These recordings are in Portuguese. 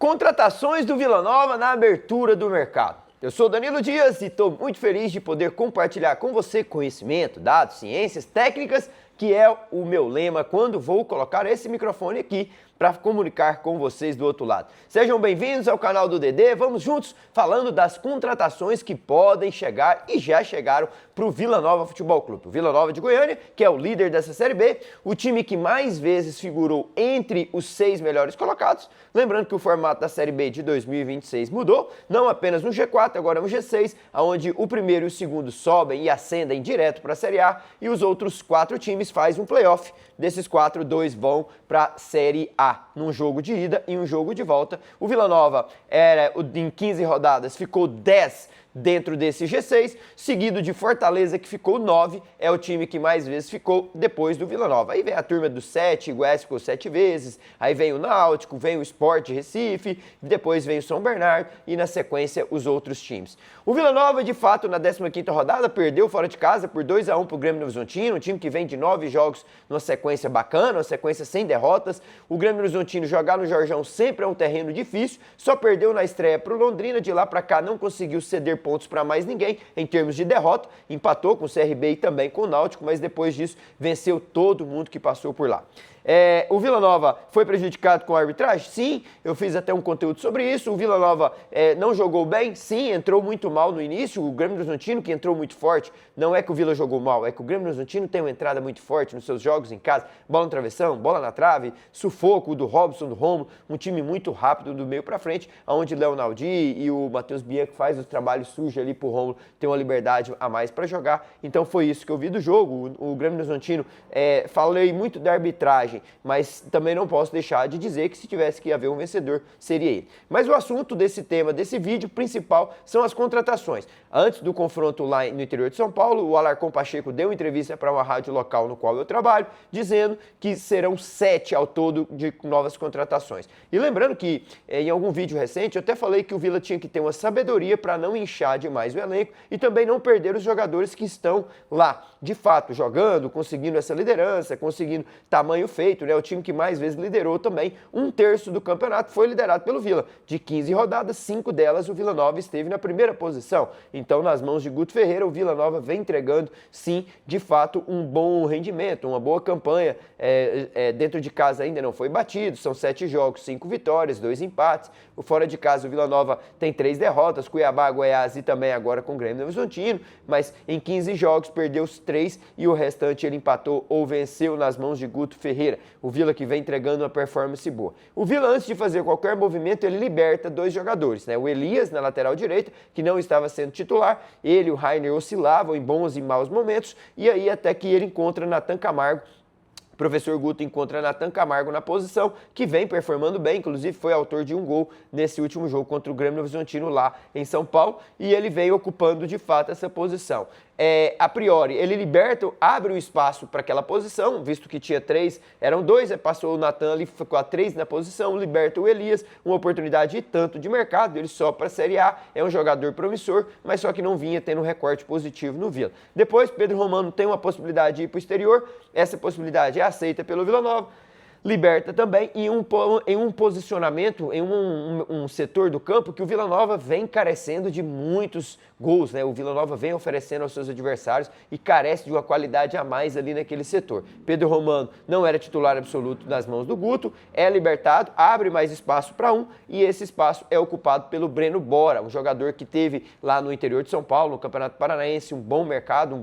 Contratações do Vila Nova na abertura do mercado. Eu sou Danilo Dias e estou muito feliz de poder compartilhar com você conhecimento, dados, ciências, técnicas, que é o meu lema quando vou colocar esse microfone aqui para comunicar com vocês do outro lado. Sejam bem-vindos ao canal do DD, vamos juntos falando das contratações que podem chegar e já chegaram para o Vila Nova Futebol Clube. O Vila Nova de Goiânia, que é o líder dessa Série B, o time que mais vezes figurou entre os 6 melhores colocados. Lembrando que o formato da Série B de 2026 mudou, não apenas no G4, agora no G6, onde o primeiro e o segundo sobem e ascendem direto para a Série A e os outros 4 times fazem um playoff. Desses 4, 2 vão para a Série A, num jogo de ida e um jogo de volta. O Vila Nova, em 15 rodadas, ficou 10 dentro desse G6, seguido de Fortaleza, que ficou 9, é o time que mais vezes ficou depois do Vila Nova. Aí vem a turma do 7, o Goiás ficou 7 vezes, aí vem o Náutico, vem o Sport Recife, depois vem o São Bernardo e na sequência os outros times. O Vila Nova, de fato, na 15ª rodada, perdeu fora de casa por 2-1 para o Grêmio Novo Horizontino, um time que vem de 9 jogos numa sequência bacana, uma sequência sem derrotas. O Grêmio Novo Horizontino jogar no Jorjão sempre é um terreno difícil, só perdeu na estreia para o Londrina, de lá para cá não conseguiu ceder pontos para mais ninguém em termos de derrota, empatou com o CRB e também com o Náutico, mas depois disso venceu todo mundo que passou por lá. O Vila Nova foi prejudicado com a arbitragem? Sim, eu fiz até um conteúdo sobre isso. O Vila Nova não jogou bem? Sim, entrou muito mal no início. O Grêmio Novo Horizontino que entrou muito forte, não é que o Vila jogou mal, é que o Grêmio Novo Horizontino tem uma entrada muito forte nos seus jogos em casa, bola no travessão, bola na trave, sufoco do Robson, do Romulo, um time muito rápido do meio para frente, onde Leonardi e o Matheus Bianchi faz o trabalho sujo ali pro Romulo ter uma liberdade a mais para jogar. Então foi isso que eu vi do jogo. O Grêmio Novo Horizontino, falei muito da arbitragem, mas também não posso deixar de dizer que se tivesse que haver um vencedor, seria ele. Mas o assunto desse tema, desse vídeo principal, são as contratações. Antes do confronto lá no interior de São Paulo, o Alarcón Pacheco deu entrevista para uma rádio local no qual eu trabalho, dizendo que serão 7 ao todo de novas contratações. E lembrando que em algum vídeo recente eu até falei que o Vila tinha que ter uma sabedoria para não inchar demais o elenco e também não perder os jogadores que estão lá, de fato, jogando, conseguindo essa liderança, conseguindo tamanho feito, né? O time que mais vezes liderou também, 1/3 do campeonato foi liderado pelo Vila. De 15 rodadas, 5 delas o Vila Nova esteve na primeira posição. Então, nas mãos de Guto Ferreira, o Vila Nova vem entregando, sim, de fato, um bom rendimento, uma boa campanha. Dentro de casa ainda não foi batido, são 7 jogos, 5 vitórias, 2 empates. O fora de casa, o Vila Nova tem 3 derrotas, Cuiabá, Goiás e também agora com o Grêmio Novo Horizontino, mas em 15 jogos perdeu os 3 e o restante ele empatou ou venceu nas mãos de Guto Ferreira. O Vila que vem entregando uma performance boa. O Vila, antes de fazer qualquer movimento, ele liberta 2 jogadores, né? O Elias, na lateral direita, que não estava sendo titular, ele e o Rainer oscilavam em bons e maus momentos, e aí até que ele encontra Nathan Camargo. O professor Guto encontra Nathan Camargo na posição, que vem performando bem, inclusive foi autor de um gol nesse último jogo contra o Grêmio Novo Horizontino lá em São Paulo, e ele vem ocupando de fato essa posição. A priori, ele liberta, abre um espaço para aquela posição, visto que tinha 3, eram 2, passou o Nathan ali, ficou a 3 na posição, liberta o Elias, uma oportunidade e tanto de mercado, ele só para a Série A, é um jogador promissor, mas só que não vinha tendo um recorte positivo no Vila. Depois, Pedro Romano tem uma possibilidade de ir para o exterior, essa possibilidade é aceita pelo Vila Nova, liberta também em um posicionamento, em um setor do campo que o Vila Nova vem carecendo de muitos gols, né? O Vila Nova vem oferecendo aos seus adversários e carece de uma qualidade a mais ali naquele setor. Pedro Romano não era titular absoluto nas mãos do Guto, é libertado, abre mais espaço para um e esse espaço é ocupado pelo Breno Bora, um jogador que teve lá no interior de São Paulo, no Campeonato Paranaense, um bom mercado,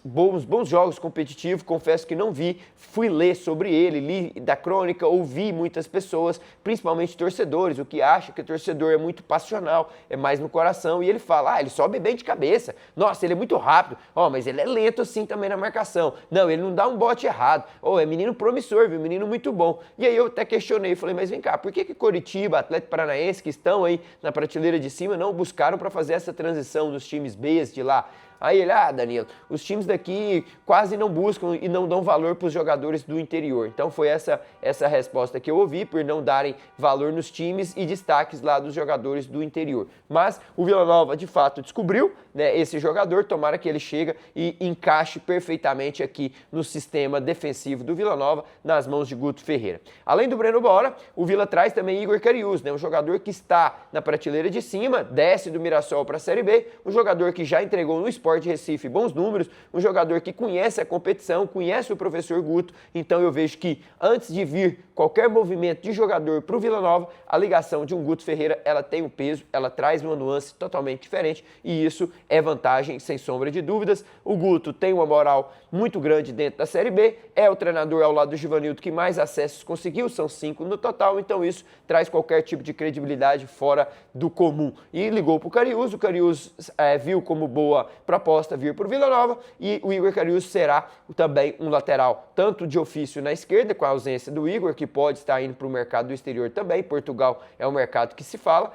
bons jogos competitivos, confesso que não vi, fui ler sobre ele, li da crônica, ouvi muitas pessoas, principalmente torcedores, o que acha que o torcedor é muito passional, é mais no coração, e ele fala, ele sobe bem de cabeça, nossa, ele é muito rápido, mas ele é lento assim também na marcação, não, ele não dá um bote errado, é menino promissor, viu, menino muito bom, e aí eu até questionei, falei, mas vem cá, por que Coritiba, Atlético Paranaense, que estão aí na prateleira de cima, não buscaram para fazer essa transição dos times Bs de lá? Aí ele, Danilo, os times daqui quase não buscam e não dão valor para os jogadores do interior. Então foi essa resposta que eu ouvi, por não darem valor nos times e destaques lá dos jogadores do interior. Mas o Vila Nova, de fato, descobriu, né, esse jogador, tomara que ele chegue e encaixe perfeitamente aqui no sistema defensivo do Vila Nova, nas mãos de Guto Ferreira. Além do Breno Bora, o Vila traz também Igor Cariús, né, um jogador que está na prateleira de cima, desce do Mirassol para a Série B, um jogador que já entregou no Sport Recife bons números, um jogador que conhece a competição, conhece o professor Guto, então eu vejo que antes de vir qualquer movimento de jogador para o Vila Nova, a ligação de um Guto Ferreira, ela tem um peso, ela traz uma nuance totalmente diferente e isso é vantagem, sem sombra de dúvidas. O Guto tem uma moral muito grande dentro da Série B, é o treinador ao lado do Givanildo que mais acessos conseguiu, são 5 no total, então isso traz qualquer tipo de credibilidade fora do comum. E ligou para o Cariús viu como boa proposta vir para o Vila Nova e o Igor Cariús será também um lateral, tanto de ofício na esquerda, com a ausência do Igor, que pode estar indo para o mercado do exterior também, Portugal é um mercado que se fala,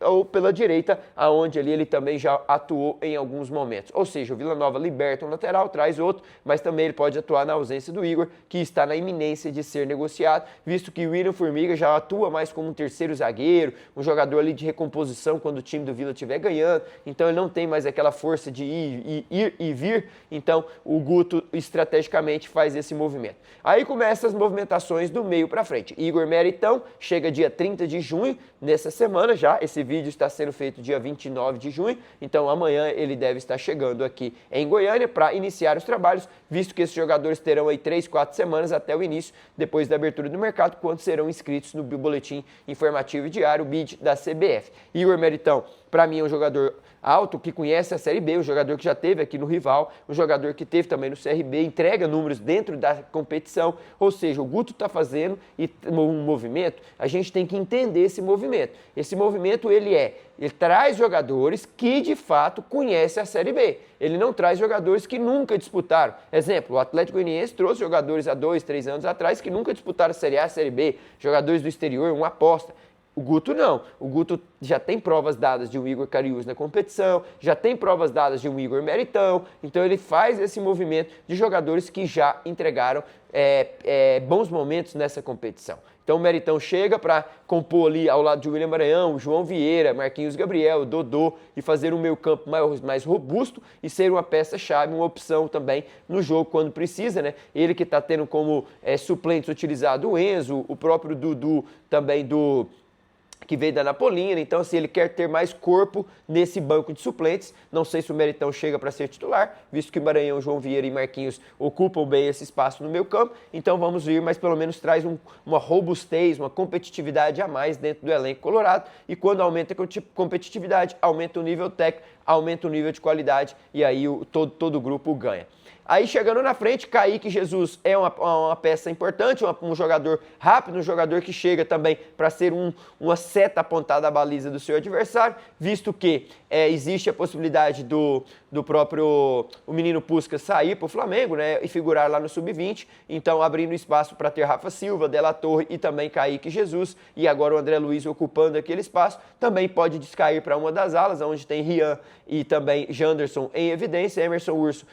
ou pela direita, aonde ali ele também já atuou em alguns momentos. Ou seja, o Vila Nova liberta um lateral, traz outro, mas também ele pode atuar na ausência do Igor, que está na iminência de ser negociado, visto que o William Formiga já atua mais como um terceiro zagueiro, um jogador ali de recomposição quando o time do Vila estiver ganhando, então ele não tem mais aquela força de ir e vir, então o Guto estrategicamente faz esse movimento. Aí começam as movimentações do meio para frente. Igor Meritão chega dia 30 de junho, nessa semana já, esse vídeo está sendo feito dia 29 de junho, então amanhã ele deve estar chegando aqui em Goiânia para iniciar os trabalhos, visto que esses jogadores terão aí 3, 4 semanas até o início, depois da abertura do mercado, quando serão inscritos no Boletim Informativo Diário, BID da CBF. Igor Meritão, para mim, é um jogador alto, que conhece a Série B, um jogador que já teve aqui no rival, um jogador que teve também no CRB, entrega números dentro da competição, ou seja, o Guto está fazendo um movimento, a gente tem que entender esse movimento. Esse movimento, ele traz jogadores que, de fato, conhecem a Série B. Ele não traz jogadores que nunca disputaram. Exemplo, o Atlético Goianiense trouxe jogadores há 2, 3 anos atrás que nunca disputaram a Série A, a Série B, jogadores do exterior, uma aposta. O Guto não. O Guto já tem provas dadas de um Igor Cariús na competição, já tem provas dadas de um Igor Meritão, então ele faz esse movimento de jogadores que já entregaram bons momentos nessa competição. Então o Meritão chega para compor ali ao lado de William Maranhão, João Vieira, Marquinhos Gabriel, Dodô e fazer um meio campo mais robusto e ser uma peça-chave, uma opção também no jogo quando precisa, né? Ele que está tendo como suplentes utilizado o Enzo, o próprio Dudu também que veio da Napolina, então assim, ele quer ter mais corpo nesse banco de suplentes, não sei se o Meritão chega para ser titular, visto que Maranhão, João Vieira e Marquinhos ocupam bem esse espaço no meio campo, então vamos ver, mas pelo menos traz uma robustez, uma competitividade a mais dentro do elenco colorado, e quando aumenta a competitividade, aumenta o nível técnico, aumenta o nível de qualidade, e aí todo o grupo ganha. Aí chegando na frente, Kaique Jesus é uma peça importante, um jogador rápido, um jogador que chega também para ser uma seta apontada à baliza do seu adversário, visto que existe a possibilidade do próprio o menino Puskás sair para o Flamengo, né, e figurar lá no Sub-20, então abrindo espaço para ter Rafa Silva, Della Torre e também Kaique Jesus, e agora o André Luiz ocupando aquele espaço, também pode descair para uma das alas, onde tem Rian e também Janderson em evidência. Emerson Urso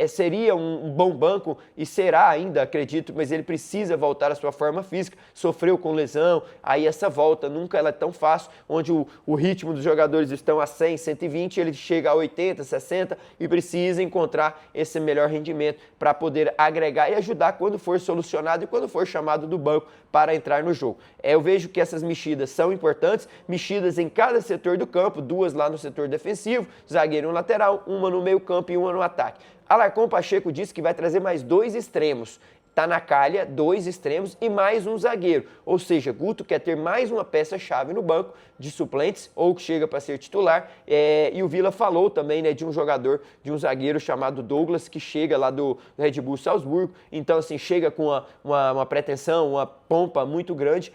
seria um bom banco e será ainda, acredito, mas ele precisa voltar à sua forma física, sofreu com lesão, aí essa volta nunca ela é tão fácil, onde o ritmo dos jogadores estão a 100, 120, ele chega a 80, 60 e precisa encontrar esse melhor rendimento para poder agregar e ajudar quando for solucionado e quando for chamado do banco para entrar no jogo. Eu vejo que essas mexidas são importantes, mexidas em cada setor do campo, 2 lá no setor defensivo, zagueiro e um lateral, uma no meio campo e uma no ataque. Alarcon Pacheco disse que vai trazer mais 2 extremos. Tá na calha 2 extremos e mais um zagueiro. Ou seja, Guto quer ter mais uma peça-chave no banco de suplentes ou que chega para ser titular. E o Vila falou também, né, de um jogador, de um zagueiro chamado Douglas, que chega lá do Red Bull Salzburgo. Então, assim, chega com uma pretensão, uma pompa muito grande.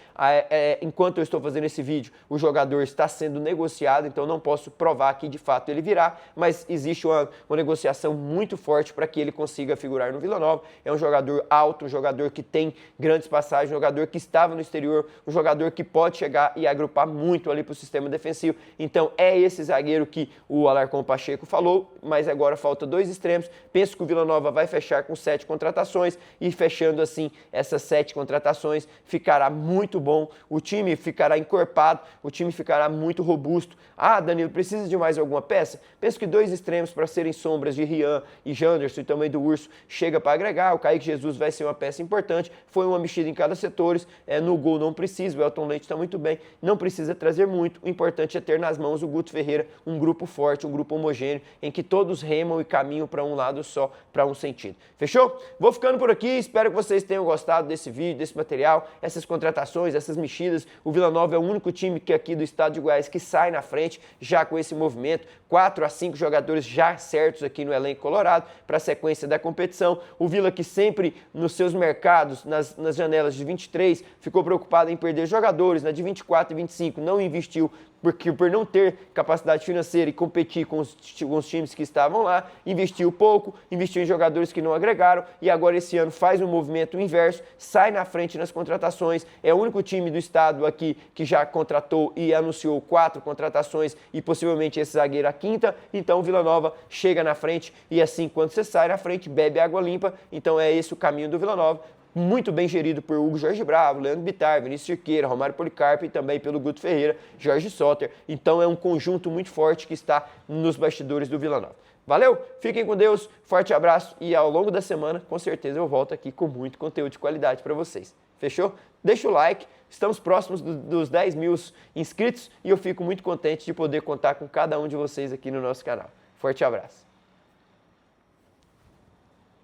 Enquanto eu estou fazendo esse vídeo, o jogador está sendo negociado, então não posso provar que de fato ele virá, mas existe uma negociação muito forte para que ele consiga figurar no Vila Nova. É um jogador alto, alto, um jogador que tem grandes passagens, um jogador que estava no exterior, um jogador que pode chegar e agrupar muito ali para o sistema defensivo. Então é esse zagueiro que o Alarcón Pacheco falou, mas agora falta 2 extremos. Penso que o Vila Nova vai fechar com 7 contratações e fechando assim essas 7 contratações ficará muito bom, o time ficará encorpado, o time ficará muito robusto. Ah, Danilo, precisa de mais alguma peça? Penso que 2 extremos para serem sombras de Rian e Janderson e também do Urso chega para agregar. O Kaique Jesus vai ser uma peça importante, foi uma mexida em cada setores, no gol não precisa, o Elton Leite está muito bem, não precisa trazer muito, o importante é ter nas mãos o Guto Ferreira, um grupo forte, um grupo homogêneo, em que todos remam e caminham para um lado só, para um sentido. Fechou? Vou ficando por aqui, espero que vocês tenham gostado desse vídeo, desse material, essas contratações, essas mexidas. O Vila Nova é o único time que aqui do estado de Goiás que sai na frente, já com esse movimento, 4 a 5 jogadores já certos aqui no elenco colorado, para a sequência da competição. O Vila que sempre nos seus mercados, nas janelas de 23, ficou preocupado em perder jogadores, na de 24 e 25 não investiu, porque por não ter capacidade financeira e competir com os times que estavam lá, investiu pouco, investiu em jogadores que não agregaram e agora esse ano faz um movimento inverso, sai na frente nas contratações, é o único time do estado aqui que já contratou e anunciou 4 contratações e possivelmente esse zagueiro a 5ª, então o Vila Nova chega na frente e assim quando você sai na frente bebe água limpa, então é esse o caminho do Vila Nova. Muito bem gerido por Hugo Jorge Bravo, Leandro Bittar, Vinícius Cirqueira, Romário Policarpo e também pelo Guto Ferreira, Jorge Soter. Então é um conjunto muito forte que está nos bastidores do Vila Nova. Valeu? Fiquem com Deus, forte abraço e ao longo da semana, com certeza eu volto aqui com muito conteúdo de qualidade para vocês. Fechou? Deixa o like, estamos próximos dos 10 mil inscritos e eu fico muito contente de poder contar com cada um de vocês aqui no nosso canal. Forte abraço.